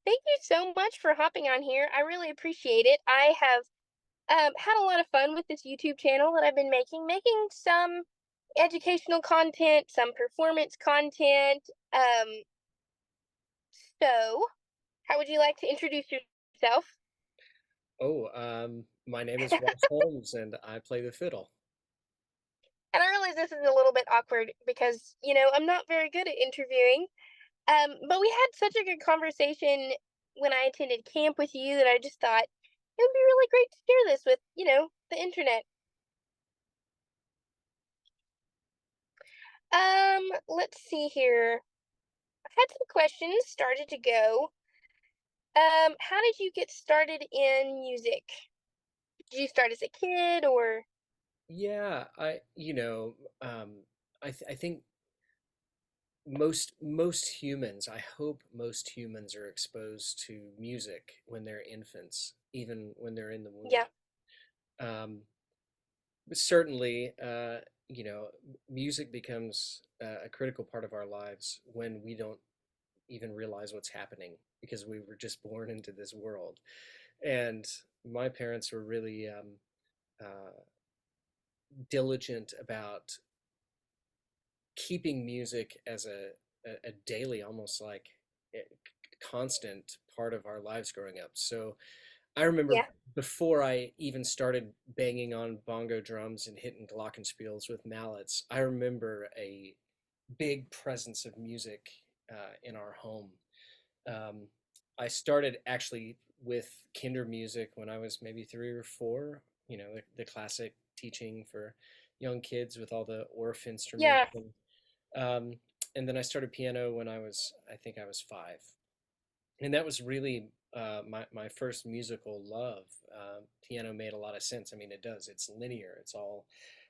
Thank you so much for hopping on here. I really appreciate it. I have had a lot of fun with this YouTube channel that I've been making some educational content, some performance content. Um, so, how would you like to introduce yourself? My name is Ross Holmes, and I play the fiddle. And I realize this is a little bit awkward because, I'm not very good at interviewing. But we had such a good conversation when I attended camp with you that I just thought it would be really great to share this with, the internet. Let's see here. I had some questions started to go. How did you get started in music? Did you start as a kid or Yeah, I think most humans, I hope most humans are exposed to music when they're infants, even when they're in the womb. yeah. Um, but certainly, music becomes a critical part of our lives when we don't even realize what's happening because we were just born into this world. And my parents were really uh, diligent about keeping music as a daily, almost like a constant part of our lives growing up. So I remember Yeah. before I even started banging on bongo drums and hitting glockenspiels with mallets, I remember a big presence of music in our home. Um, I started actually with kinder music when I was maybe 3 or 4, the classic teaching for young kids with all the Orff instruments. Yeah. Um, and then I started piano when I think I was 5. And that was really my first musical love. Piano made a lot of sense. I mean, it does. It's linear. It's all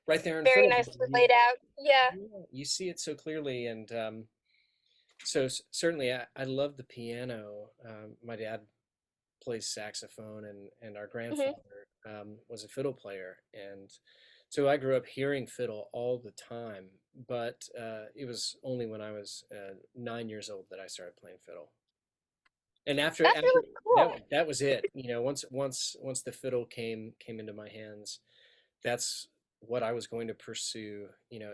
right there in Very front of you. nicely laid out. Yeah. You see it so clearly. And certainly I love the piano. My dad plays saxophone, and our Hmm. grandfather was a fiddle player. And so I grew up hearing fiddle all the time, but it was only when I was 9 years old that I started playing fiddle. And That's after really cool. that was it. Once the fiddle came into my hands, that's what I was going to pursue,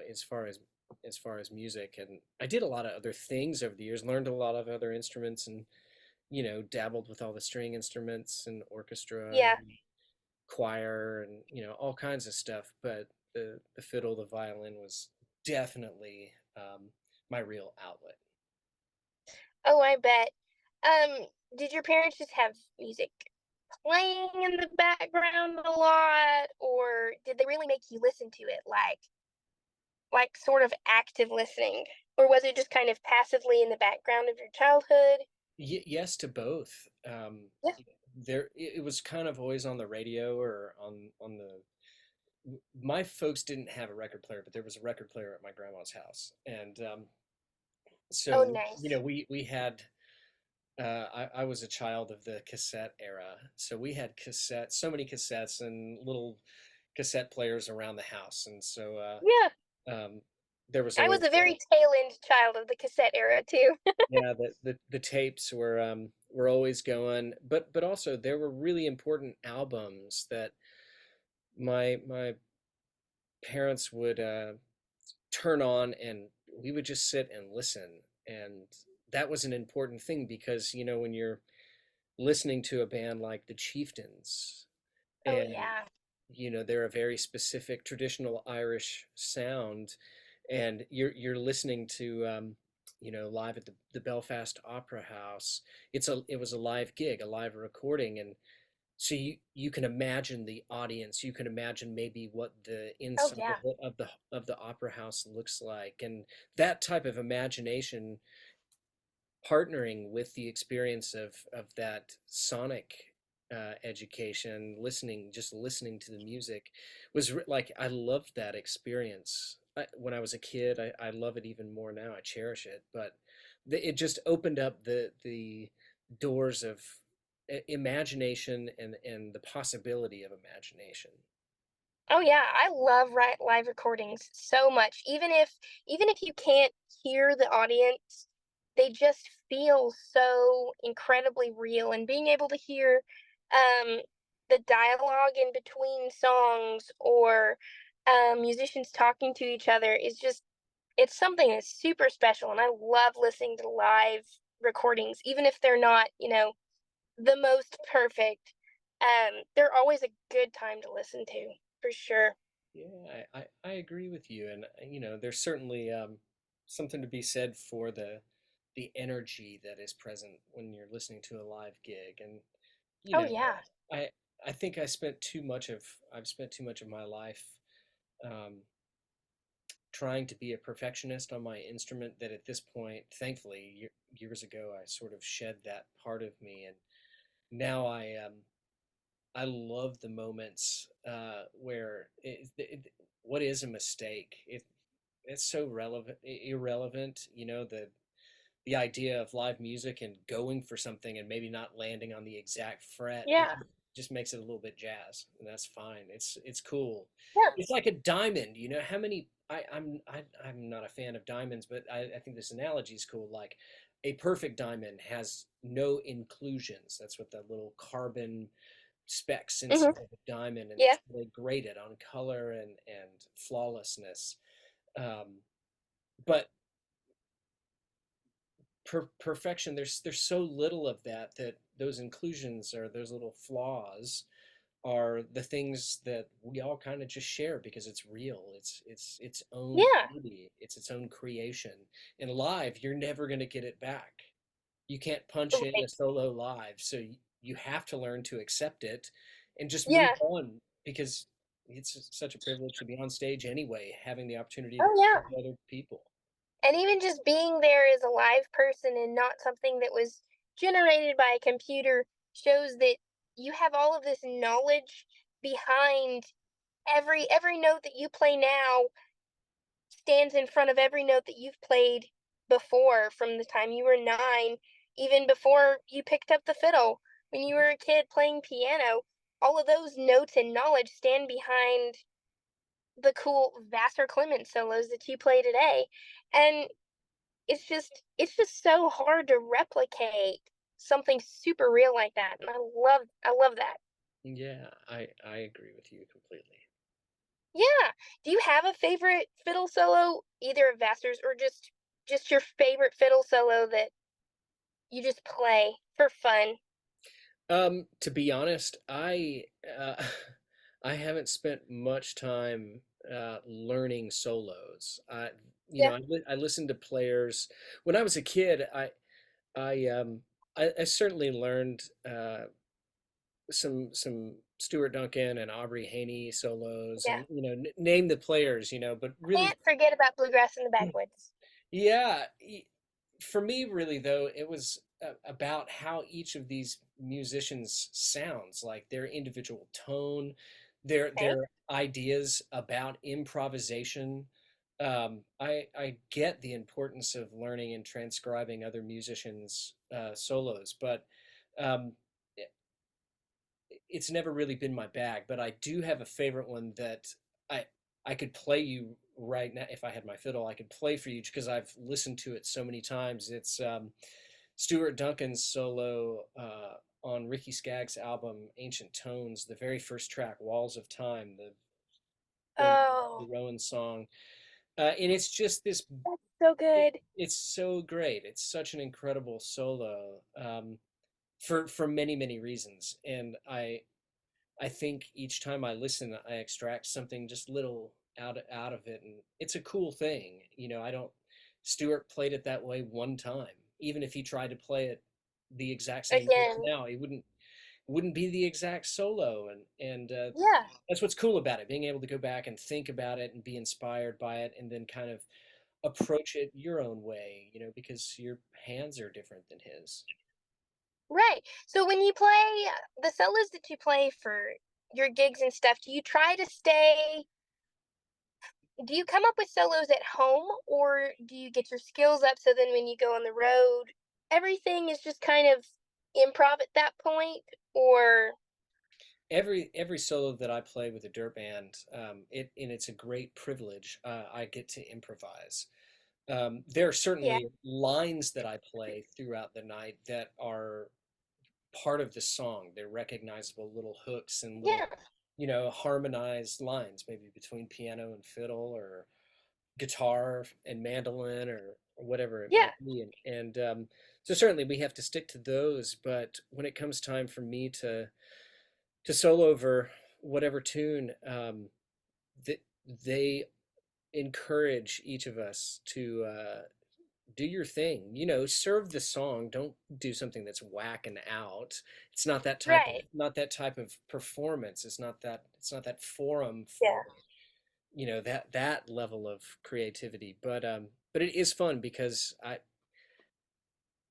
as far as music. And I did a lot of other things over the years, learned a lot of other instruments, and dabbled with all the string instruments and orchestra Yeah. and choir and all kinds of stuff. But the fiddle, the violin was definitely my real outlet. Oh, I bet. Um, did your parents just have music playing in the background a lot, or did they really make you listen to it, like sort of active listening, or was it just kind of passively in the background of your childhood? Yes to both. Yeah. It was kind of always on the radio or on the. My folks didn't have a record player, but there was a record player at my grandma's house, and Oh, so nice. we had. I was a child of the cassette era, so we had cassettes, so many cassettes and little cassette players around the house, and so Yeah. um, there was I was always a very tail end child of the cassette era too. yeah, the tapes were always going, but also there were really important albums that my parents would turn on, and we would just sit and listen. And that was an important thing because when you're listening to a band like the Chieftains, Oh, and yeah. they're a very specific traditional Irish sound, and you're listening to live at the Belfast Opera House. It was a live gig, a live recording, and so you can imagine the audience. You can imagine maybe what the Oh, inside yeah. of the opera house looks like, and that type of imagination partnering with the experience of that sonic education, just listening to the music was like I loved that experience. When I was a kid, I love it even more now. I cherish it, but it just opened up the doors of imagination and the possibility of imagination. Oh, yeah. I love live recordings so much. Even if you can't hear the audience, they just feel so incredibly real, and being able to hear um, the dialogue in between songs, or musicians talking to each other, is just, it's something that's super special. And I love listening to live recordings, even if they're not, the most perfect. They're always a good time to listen to, for sure. Yeah, I agree with you, and there's certainly something to be said for the energy that is present when you're listening to a live gig, and you Oh know, yeah. I I think I've spent too much of my life um, trying to be a perfectionist on my instrument that at this point, thankfully, years ago, I sort of shed that part of me, and now I love the moments where what is a mistake? It's so irrelevant, the idea of live music and going for something and maybe not landing on the exact fret, it Yeah. just makes it a little bit jazz, and that's fine. It's cool. Yeah. It's like a diamond, how many I'm not a fan of diamonds, but I think this analogy is cool. Like a perfect diamond has no inclusions. That's what the little carbon specks Hmm. inside of a diamond, and Yeah. it's really graded on color and flawlessness. Um, but perfection, there's so little of that, that those inclusions or those little flaws are the things that we all kind of just share because it's real. It's its own Yeah. beauty. It's its own creation. And live, you're never going to get it back. You can't punch in Right. a solo live, so you have to learn to accept it and just move Yeah. on, because it's such a privilege to be on stage anyway, having the opportunity to Oh play yeah. with other people. And even just being there as a live person and not something that was generated by a computer shows that you have all of this knowledge behind every note that you play now stands in front of every note that you've played before, from the time you were 9, even before you picked up the fiddle. When you were a kid playing piano, all of those notes and knowledge stand behind the cool Vassar Clements solos that you play today. And it's just so hard to replicate something super real like that. And I love that. Yeah, I agree with you completely. Yeah. Do you have a favorite fiddle solo, either of Vassar's or just your favorite fiddle solo that you just play for fun? To be honest, I haven't spent much time learning solos. Yeah. I listened to players when I was a kid. I I certainly learned some Stuart Duncan and Aubrey Haney solos, Yeah. and name the players, but really, Can't forget about Bluegrass in the Backwoods. yeah. For me, really, though, it was about how each of these musicians sounds, like their individual tone, Okay. their ideas about improvisation. I get the importance of learning and transcribing other musicians' solos, but um, it's never really been my bag. But I do have a favorite one that I I could play you right now if I had my fiddle. I could play for you because I've listened to it so many times. It's Stuart Duncan's solo on Ricky Skaggs' album Ancient Tones, the very first track, Walls of Time, the Bill Oh, Rowan song, and it's just this. that's so good. It's so great. It's such an incredible solo, for many many reasons, and I think each time I listen, I extract something just little out of it, and it's a cool thing. I don't. Stewart played it that way one time. Even if he tried to play it the exact same way Again. now, it wouldn't be the exact solo, and Yeah. that's what's cool about it. Being able to go back and think about it and be inspired by it, and then kind of approach it your own way. Because your hands are different than his. Right. So when you play the solos that you play for your gigs and stuff, do you come up with solos at home, or do you get your skills up so then when you go on the road, everything is just kind of improv at that point? Or Every solo that I play with a dirt band, it's a great privilege. I get to improvise. There are Yeah. certainly lines that I play throughout the night that are part of the song. They're recognizable little hooks and little, Yeah. harmonized lines, maybe between piano and fiddle or guitar and mandolin or whatever it Yeah. might be. So certainly we have to stick to those. But when it comes time for me to solo over whatever tune, th they encourage each of us to do your thing. Serve the song. Don't do something that's whacking out. It's Right. not that type of performance. It's not that forum for Yeah. that level of creativity. But it is fun because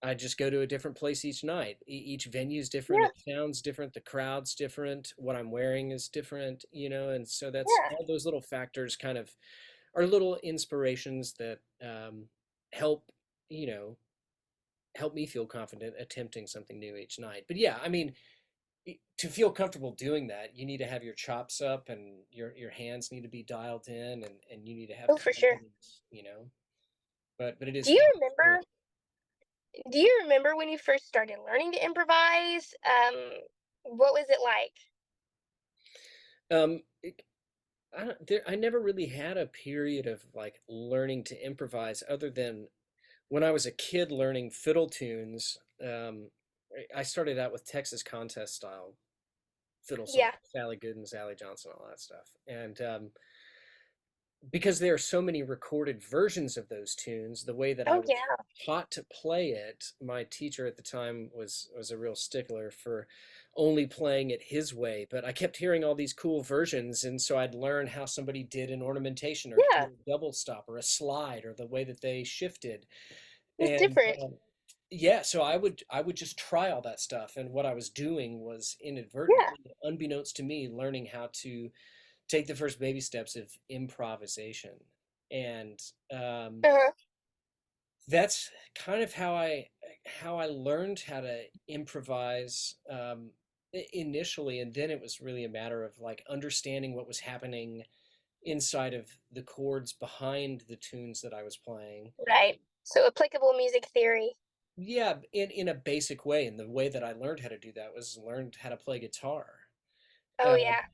I just go to a different place each night. Each venue's different, Yeah. it sounds different, the crowd's different, what I'm wearing is different, and so that's Yeah. all those little factors kind of are little inspirations that help, you know, help me feel confident attempting something new each night. But yeah, I mean, to feel comfortable doing that, you need to have your chops up and your hands need to be dialed in and you need to have Oh, for sure. confidence. But it is Do you fun. remember do you remember when you first started learning to improvise? What was it like? Um, I never really had a period of like learning to improvise other than when I was a kid learning fiddle tunes. I started out with Texas contest style fiddle songs, Yeah. Sally Good and Sally Johnson, all that stuff. And because there are so many recorded versions of those tunes, the way that I Oh, was yeah. taught to play it, my teacher at the time was a real stickler for only playing it his way. But I kept hearing all these cool versions, and so I'd learn how somebody did an ornamentation or did Yeah. a double stop or a slide or the way that they shifted. It's And different. yeah, so I would just try all that stuff, and what I was doing was Yeah. inadvertently, unbeknownst to me, learning how to take the first baby steps of improvisation. And Uh-huh. that's kind of how I learned how to improvise initially, and then it was really a matter of like understanding what was happening inside of the chords behind the tunes that I was playing. Right. So applicable music theory. Yeah, in a basic way, and the way that I learned how to do that was learned how to play guitar. Oh, Uh, yeah.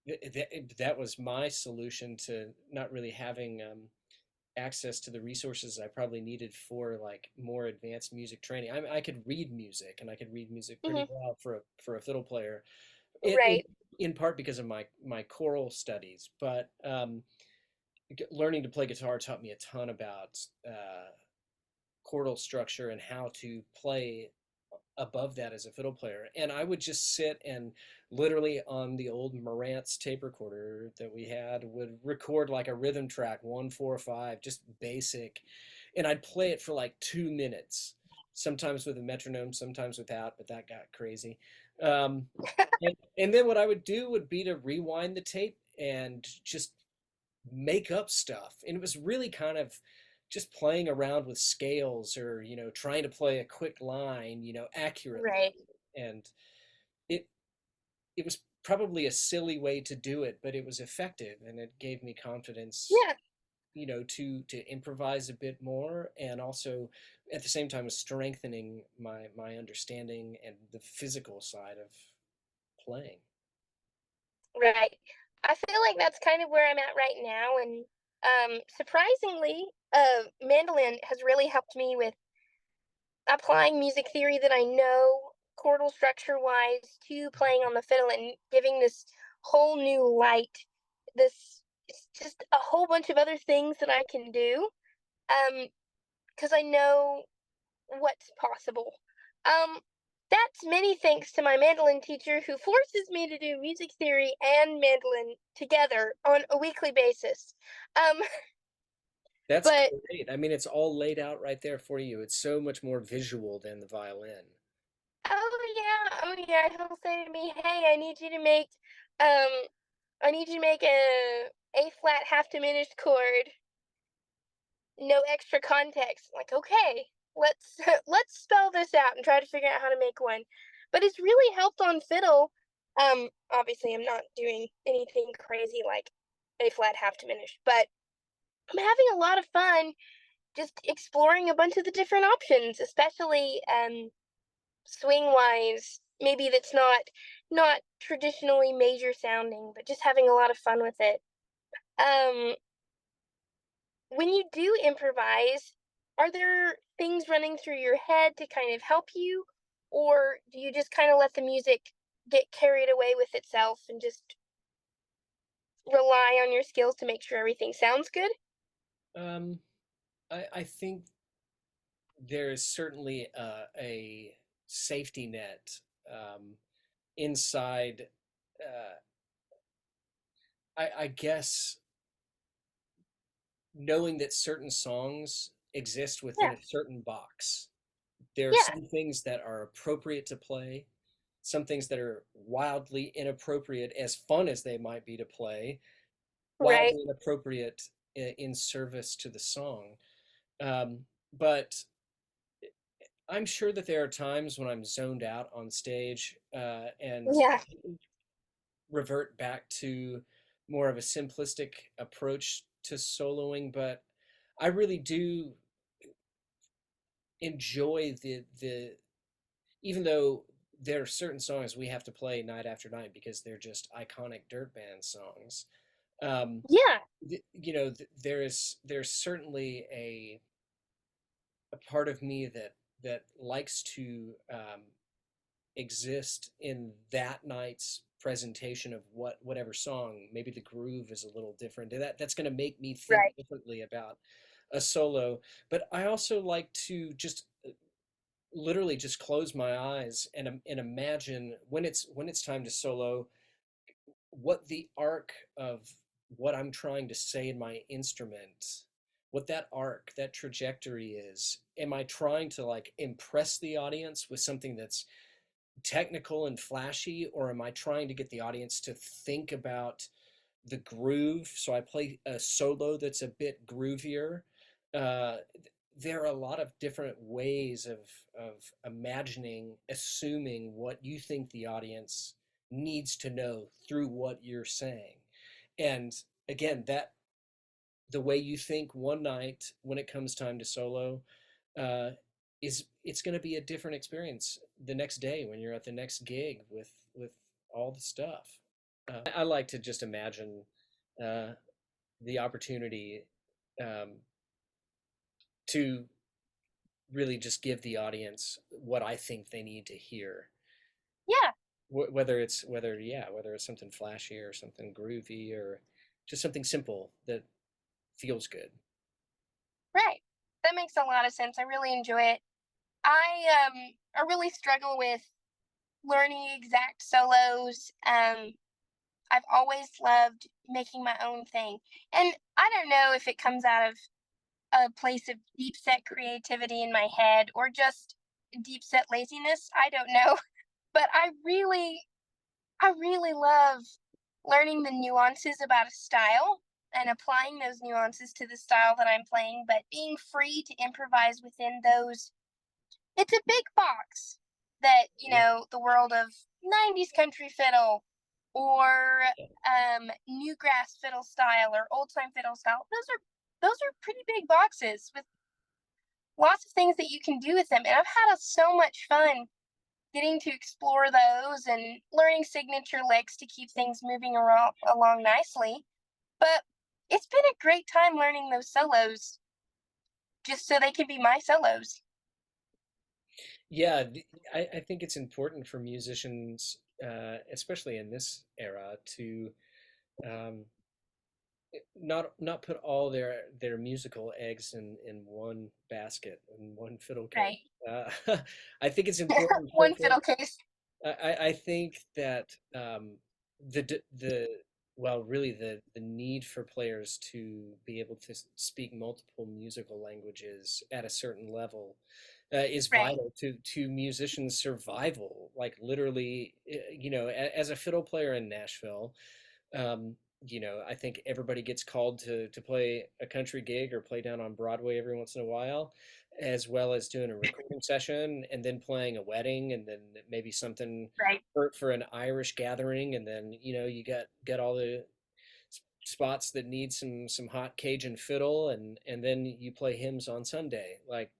that was my solution to not really having access to the resources I probably needed for like more advanced music training. I could read music and I could read music pretty Mhm. well for a fiddle player, Right. in part because of my choral studies. But learning to play guitar taught me a ton about chordal structure and how to play above that as a fiddle player. And I would just sit and literally on the old Marantz tape recorder that we had would record like a rhythm track, 1 4 5, just basic. And I'd play it for like 2 minutes, sometimes with a metronome, sometimes without, but that got crazy. Um, and then what I would do would be to rewind the tape and just make up stuff. And it was really kind of just playing around with scales or, trying to play a quick line, accurately. Right. And it it was probably a silly way to do it, but it was effective and it gave me confidence, Yeah. to improvise a bit more and also at the same time was strengthening my understanding and the physical side of playing. Right. I feel like that's kind of where I'm at right now, and surprisingly, mandolin has really helped me with applying music theory that I know chordal structure wise to playing on the fiddle and giving this whole new light. This it's just a whole bunch of other things that I can do. Because I know what's possible. Um, that's many thanks to my mandolin teacher who forces me to do music theory and mandolin together on a weekly basis. Um, That's but great. I mean, it's all laid out right there for you. It's so much more visual than the violin. oh yeah, he'll say to me, "Hey, um, I need you to make a flat half diminished chord, no extra context." I'm like, okay, let's let's spell this out and try to figure out how to make one. But it's really helped on fiddle. Obviously, I'm not doing anything crazy like a flat half diminished, but I'm having a lot of fun just exploring a bunch of the different options, especially swing wise. Maybe that's not traditionally major sounding, but just having a lot of fun with it. Um, when you do improvise, are there things running through your head to kind of help you, or do you just kind of let the music get carried away with itself and just rely on your skills to make sure everything sounds good? Um, I think there is certainly a safety net um, inside. Uh, I guess knowing that certain songs exist within Yeah, a certain box. There are yeah, some things that are appropriate to play, some things that are wildly inappropriate, as fun as they might be to play, right. wildly inappropriate in service to the song. But I'm sure that there are times when I'm zoned out on stage and Yeah, revert back to more of a simplistic approach to soloing, but I really do enjoy the even though there are certain songs we have to play night after night because they're just iconic dirt band songs. Um, yeah, there's certainly a part of me that likes to exist in that night's presentation of whatever song. Maybe the groove is a little different. That's going to make me think right. differently about a solo. But I also like to just literally just close my eyes and imagine when it's time to solo what the arc of what I'm trying to say in my instrument, what that arc, that trajectory is. Am I trying to like impress the audience with something that's technical and flashy, or am I trying to get the audience to think about the groove? So I play a solo that's a bit groovier. Uh, there are a lot of different ways of imagining, assuming what you think the audience needs to know through what you're saying. And again, that the way you think one night when it comes time to solo uh, is it's going to be a different experience the next day when you're at the next gig with all the stuff. I like to just imagine uh, the opportunity um, to really just give the audience what I think they need to hear. Yeah, Whether it's something flashy or something groovy or just something simple that feels good. right. That makes a lot of sense. I really enjoy it. I really struggle with learning exact solos. I've always loved making my own thing. And I don't know if it comes out of a place of deep set creativity in my head or just deep set laziness. I don't know. But I really love learning the nuances about a style and applying those nuances to the style that I'm playing, but being free to improvise within those. It's a big box that, Yeah. the world of 90s country fiddle or new grass fiddle style or old time fiddle style. Those are pretty big boxes with lots of things that you can do with them. And I've had so much fun getting to explore those and learning signature licks to keep things moving along nicely. But it's been a great time learning those solos just so they can be my solos. Yeah, I think it's important for musicians, especially in this era, to um, not put all their musical eggs in one basket in one fiddle case. Right. Uh, I think it's important One fiddle case. I think that the well, really the need for players to be able to speak multiple musical languages at a certain level is Right. vital to musicians' survival. Like literally, as a fiddle player in Nashville, um, I think everybody gets called to play a country gig or play down on Broadway every once in a while, as well as doing a recording session and then playing a wedding and then maybe something Right. for an Irish gathering and then you got all the spots that need some hot Cajun fiddle, and then you play hymns on Sunday. Like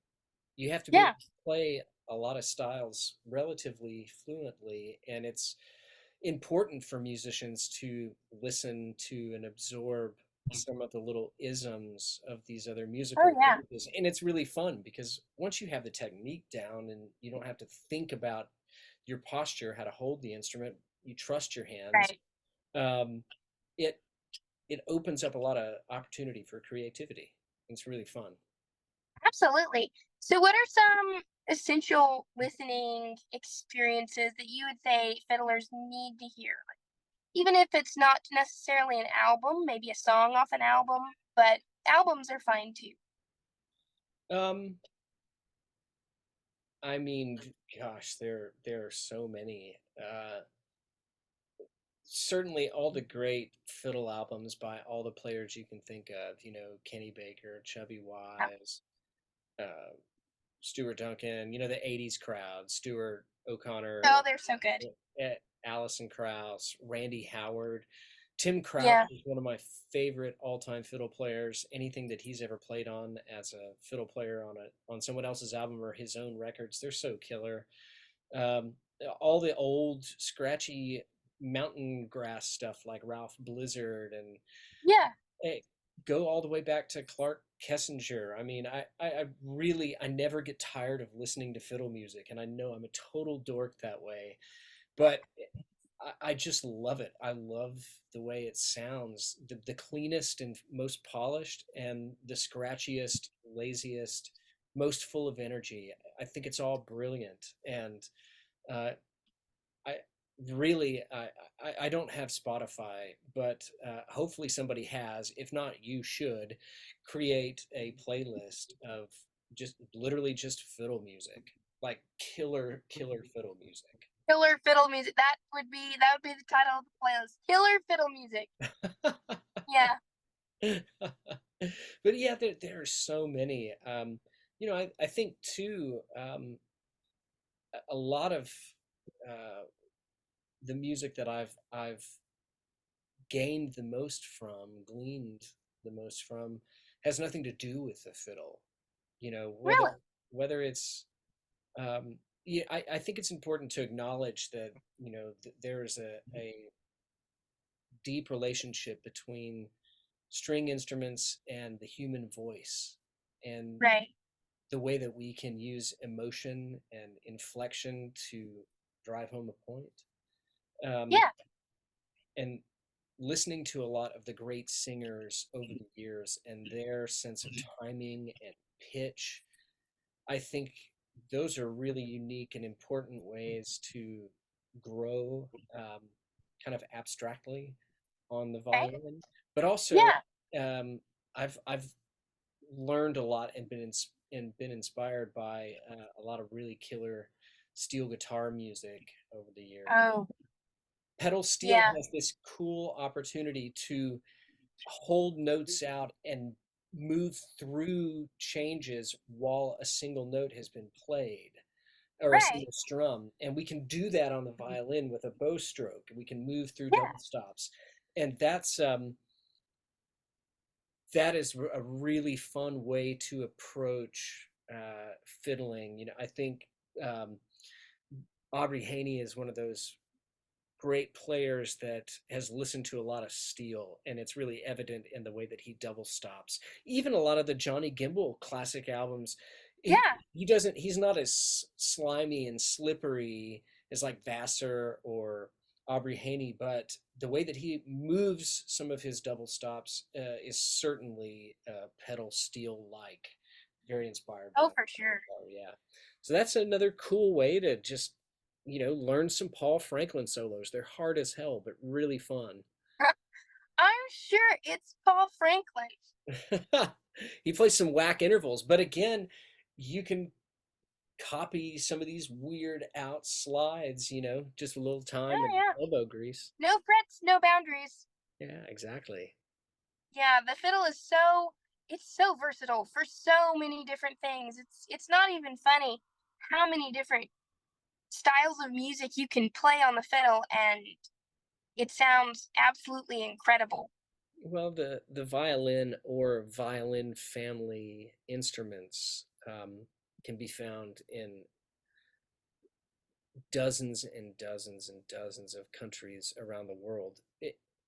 you have to be able Yeah, to play a lot of styles relatively fluently, and it's important for musicians to listen to and absorb some of the little isms of these other oh musical yeah, languages. And it's really fun because once you have the technique down and you don't have to think about your posture, how to hold the instrument, you trust your hands. right. Um, it it opens up a lot of opportunity for creativity. It's really fun. Absolutely. So, what are some essential listening experiences that you would say fiddlers need to hear? Even if it's not necessarily an album, maybe a song off an album, but albums are fine too. Um, I mean, gosh, there are so many. Certainly all the great fiddle albums by all the players you can think of, Kenny Baker, Chubby Yeah. Wise, uh, Stuart Duncan, the 80s crowd, Stuart Oh, O'Connor, they're so good. Alison Krauss, Randy Howard. Tim Crouch Yeah, is one of my favorite all-time fiddle players. Anything that he's ever played on as a fiddle player on someone else's album or his own records, they're so killer. Um, all the old scratchy mountain grass stuff like Ralph Blizzard and yeah, eh, go all the way back to Clark Kessinger. I mean, I never get tired of listening to fiddle music, and I know I'm a total dork that way, but I just love it. I love the way it sounds, the cleanest and most polished, and the scratchiest, laziest, most full of energy. I think it's all brilliant, and uh, I really I don't have Spotify, but hopefully somebody has. If not, you should create a playlist of just literally just fiddle music, like killer fiddle music. killer fiddle music. That would be the title of the playlist. Killer fiddle music. Yeah, But yeah, there are so many. I think too, a lot of uh, the music that I've gained the most from, gleaned the most from, has nothing to do with the fiddle. You know, whether really. whether it's yeah, I think it's important to acknowledge that there's a deep relationship between string instruments and the human voice, and Right. the way that we can use emotion and inflection to drive home a point. Um, Yeah. and listening to a lot of the great singers over the years and their sense of timing and pitch, I think those are really unique and important ways to grow kind of abstractly on the Right. violin. But also, Yeah. um, I've learned a lot and been inspired by a lot of really killer steel guitar music over the years. Oh, Pedal steel yeah. has this cool opportunity to hold notes out and move through changes while a single note has been played or a Right. single strum. And we can do that on the violin with a bow stroke. We can move through Yeah. double stops. And that is a really fun way to approach fiddling. I think um, Aubrey Haney is one of those great players that has listened to a lot of steel, and it's really evident in the way that he double stops. Even a lot of the Johnny Gimbel classic albums, he Yeah. he's not as slimy and slippery as like Vassar or Aubrey Haney, but the way that he moves some of his double stops is certainly pedal steel like, very inspired by Oh, that. for sure. Yeah, so that's another cool way to just learn some Paul Franklin solos. They're hard as hell, but really fun. I'm sure it's Paul Franklin. He plays some whack intervals, but again, you can copy some of these weird out slides, just a little time Oh, and yeah. elbow grease. No frets, no boundaries. Yeah, exactly. Yeah, the fiddle is so versatile for so many different things. It's not even funny how many different styles of music you can play on the fiddle and it sounds absolutely incredible. Well, the violin or violin family instruments can be found in dozens and dozens and dozens of countries around the world.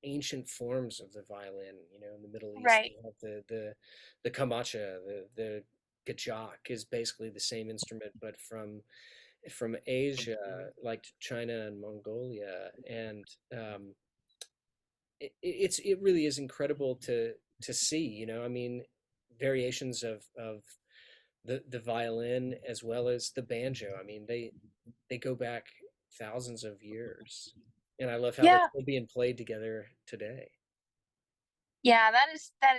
Ancient forms of the violin, in the Middle East, Right. they have the kamacha, the gajak is basically the same instrument, but from Asia, like China and Mongolia, and it really is incredible to see. I mean, variations of the violin as well as the banjo. I mean, they go back thousands of years, and I love how they're Yeah. still being played together today. Yeah, that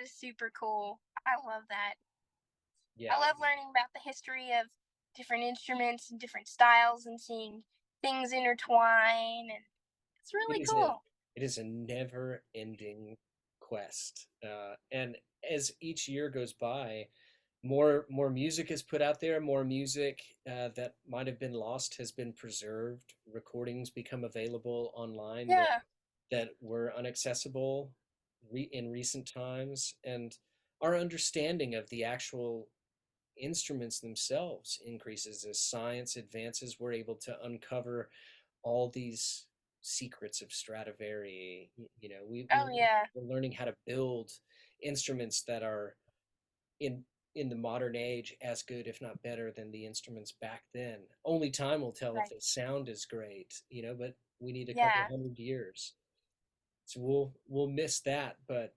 is super cool. I love that. I Yeah, love learning about the history of different instruments and different styles and seeing things intertwine, and it's it really is a cool. it is a never-ending quest, and as each year goes by, more music is put out there. More music that might have been lost has been preserved. Recordings become available online Yeah. that were inaccessible in recent times, and our understanding of the actual instruments themselves increases as science advances. We're able to uncover all these secrets of Stradivari. Oh yeah. We're learning how to build instruments that are in in the modern age as good, if not better, than the instruments back then. Only time will tell if Right. the sound is great, but we need a couple Yeah. 100 years. So we'll miss that, but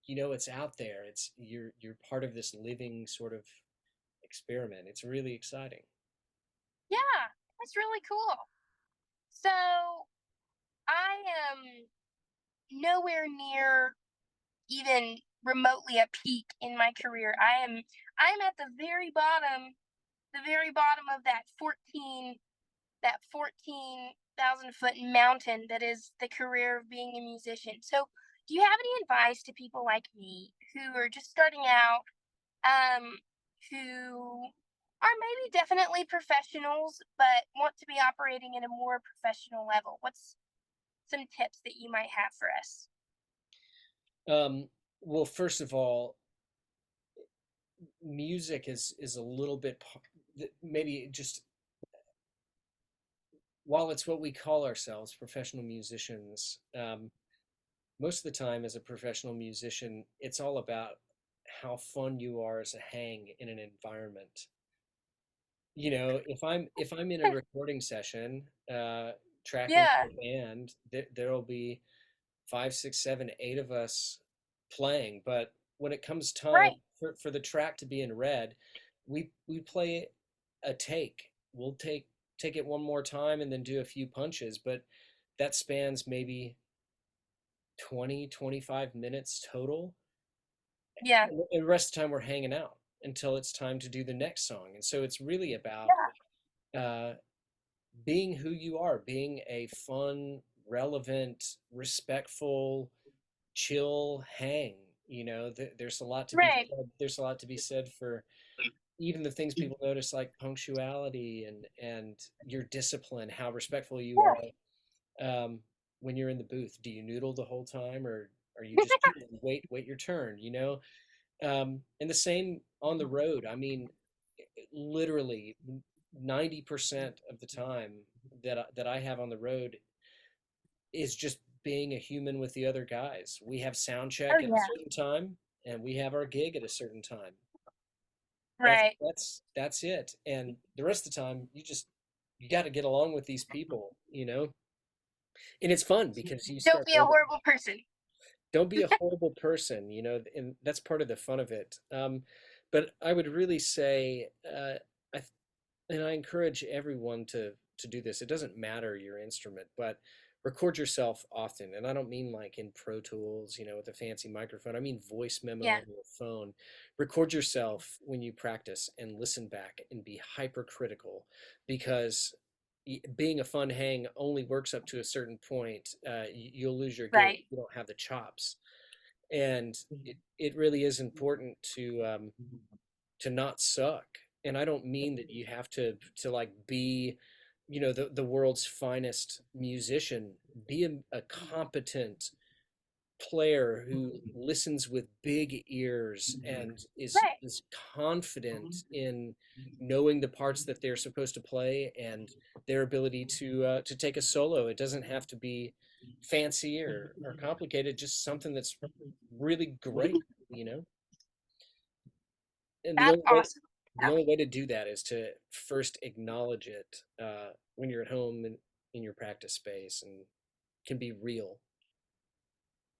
it's out there. It's you're part of this living sort of experiment. It's really exciting. Yeah. That's really cool. So I am nowhere near even remotely a peak in my career. I'm at the very bottom of that 14,000-foot mountain that is the career of being a musician. So, do you have any advice to people like me who are just starting out, um, who are maybe definitely professionals, but want to be operating at a more professional level? What's some tips that you might have for us? Um, well, first of all, music is a little bit maybe just while it's what we call ourselves, professional musicians. Most of the time, as a professional musician, it's all about how fun you are as a hang in an environment. If I'm in a recording session, tracking Yeah, with a band, there'll be five, six, seven, eight of us playing. But when it comes time right. for the track to be in red, we play a take. We'll take it one more time and then do a few punches, but that spans maybe 20, 25 minutes total. Yeah, And the rest of the time we're hanging out until it's time to do the next song. And so it's really about yeah, uh, being who you are, being a fun, relevant, respectful, chill hang. There's a lot to be right. said. There's a lot to be said for even the things people notice, like punctuality and your discipline, how respectful you Yeah, are when you're in the booth. Do you noodle the whole time, or are you just chilling, wait your turn? And the same on the road. I mean, literally 90% of the time that I have on the road is just being a human with the other guys. We have sound oh check at a yeah, certain time, and we have our gig at a certain time. That's right. that's that's it. And the rest of the time, you got to get along with these people. And it's fun because you Don't start be a building. horrible person. Don't be a horrible person, and that's part of the fun of it. But I would really say, I and I encourage everyone to do this. It doesn't matter your instrument, but record yourself often. And I don't mean like in Pro Tools, with a fancy microphone. I mean voice memo Yeah, on your phone. Record yourself when you practice and listen back and be hypercritical, because being a fun hang only works up to a certain point. You'll lose your gig if right. you don't have the chops. And it really is important to not suck. And I don't mean that you have to like be, the world's finest musician. Be a competent player who listens with big ears and Right. is confident in knowing the parts that they're supposed to play and their ability to take a solo. It doesn't have to be fancy or complicated, just something that's really great, you know? And That's awesome. the only way to do that is to first acknowledge it when you're at home in your practice space and can be real.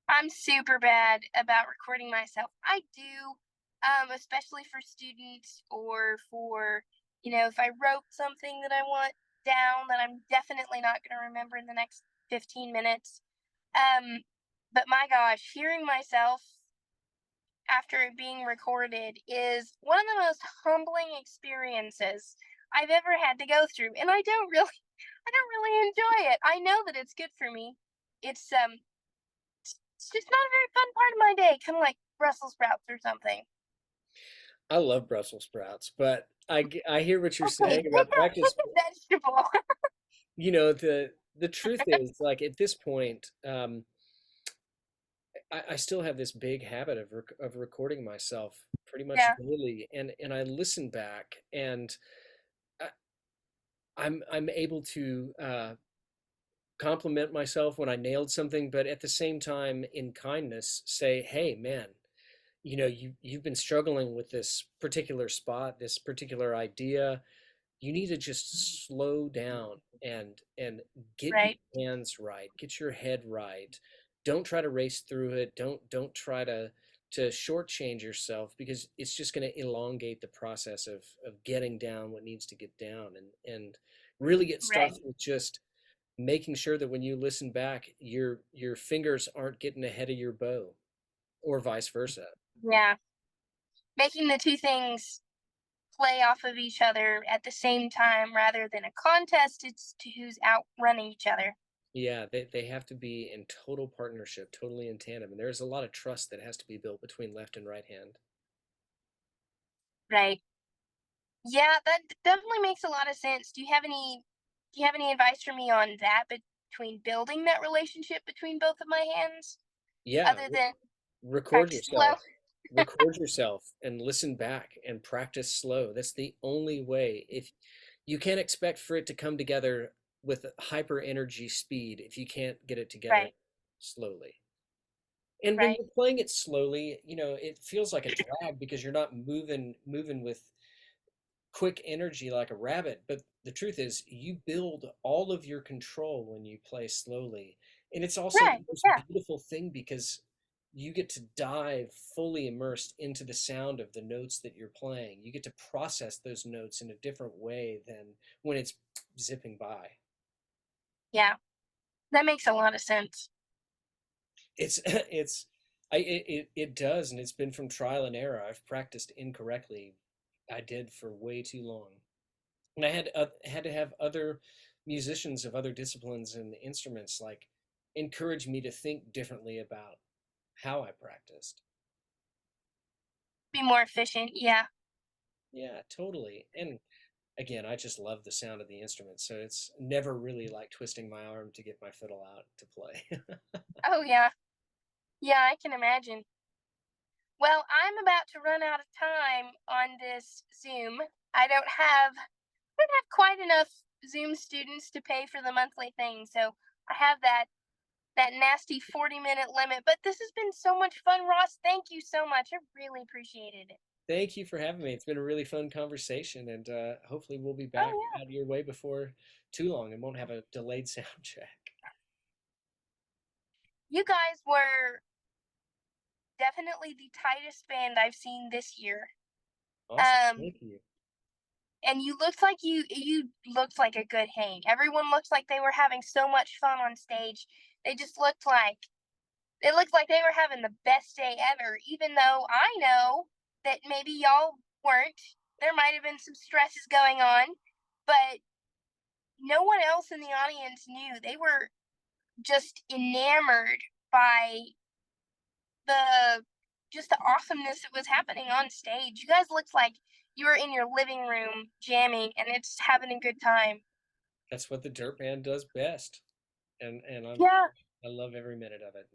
I'm super bad about recording myself. I do, especially for students or for, if I wrote something that I want down that I'm definitely not going to remember in the next 15 minutes. Um, but my gosh, hearing myself after it being recorded is one of the most humbling experiences I've ever had to go through. And I don't really enjoy it. I know that it's good for me. It's, it's just not a very fun part of my day, kind of like Brussels sprouts or something. I love Brussels sprouts, but I hear what you're Okay, saying about practice. pick a vegetable. You know, the truth is, like at this point, I still have this big habit of recording myself pretty much Yeah, daily, and I listen back, and I, I'm able to compliment myself when I nailed something, but at the same time, in kindness, say, "Hey, man, you know, you've been struggling with this particular spot, this particular idea. You need to just slow down and get your right, hands right, get your head right. Don't try to race through it. Don't try to shortchange yourself because it's just going to elongate the process of getting down what needs to get down and really get right. started with just making sure that when you listen back, your fingers aren't getting ahead of your bow or vice versa. Yeah, making the two things play off of each other at the same time rather than a contest. It's to who's outrunning each other. Yeah, they have to be in total partnership, totally in tandem, and there's a lot of trust that has to be built between left and right hand. Right. Yeah, that definitely makes a lot of sense. Do you have any advice for me on that between building that relationship between both of my hands Yeah, other than record practice slow? yourself. Record yourself and listen back and practice slow. That's the only way. If you can't expect for it to come together with hyper energy speed if you can't get it together Right, slowly. And when right, you're playing it slowly, you know, it feels like a drag because you're not moving with quick energy like a rabbit. But the truth is, you build all of your control when you play slowly. And it's also the right. most Yeah, beautiful thing because you get to dive fully immersed into the sound of the notes that you're playing. You get to process those notes in a different way than when it's zipping by. yeah. That makes a lot of sense. It's it does, and it's been from trial and error. I've practiced incorrectly. I did for way too long. And I had to have other musicians of other disciplines and instruments like encourage me to think differently about how I practiced. Be more efficient. Yeah. Yeah, totally. And again, I just love the sound of the instrument, so it's never really like twisting my arm to get my fiddle out to play. Oh, yeah. Yeah, I can imagine. Well, I'm about to run out of time on this Zoom. I don't have quite enough Zoom students to pay for the monthly thing, so I have that nasty 40-minute limit. But this has been so much fun, Ross. Thank you so much. I really appreciated it. Thank you for having me. It's been a really fun conversation, and hopefully we'll be back Oh out of your way before too long and won't have a delayed sound check. yeah. You guys were definitely the tightest band I've seen this year. Awesome. Um Thank you. and you looked like a good hang. Everyone looked like they were having so much fun on stage. They just looked like It looked like they were having the best day ever, even though I know that maybe y'all weren't. There might have been some stresses going on, but no one else in the audience knew. They were just enamored by the the awesomeness that was happening on stage. You guys looked like you were in your living room jamming and it's having a good time. That's what the dirt band does best, and Yeah, I love every minute of it.